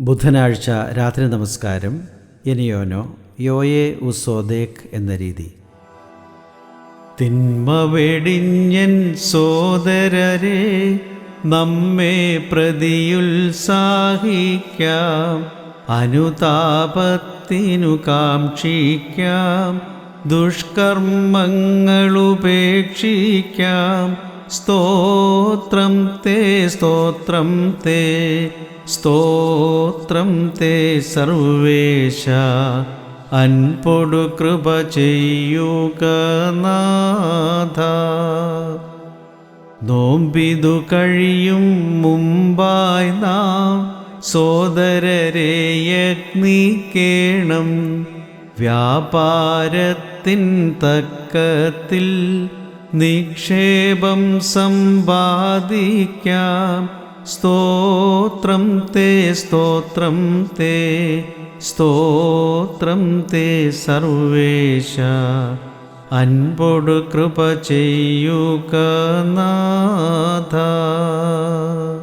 ബുധനാഴ്ച രാത്രി നമസ്കാരം. എനിയോനോ യോയെ ഉസോദേക് എന്ന രീതി. തിന്മ വെടിഞ്ഞൻ സോദരരെ, നമ്മെ പ്രതിയുത്സാഹിക്കാം, അനുതാപത്തിനു കാക്ഷിക്കാം, ദുഷ്കർമ്മങ്ങളുപേക്ഷിക്കാം. സ്തോത്രം തേ സ്തോത്രം തേ സ്തോത്രം തേ സർവേശ, അൻപൊടു കൃപ ചെയ്യുക നാഥ. നോമ്പിതു കഴിയും മുമ്പായി നാം സോദരരെ യത്നിക്കേണം, വ്യാപാരത്തിൻ തക്കത്തിൽ നിക്ഷേപം സമ്പാദിക്കാം. സ്തോത്രം തേ സ്തോത്രം തേ സ്തോത്രം തേ സർവേശ, അൻപൊടു കൃപ ചെയ്യുക നാഥ.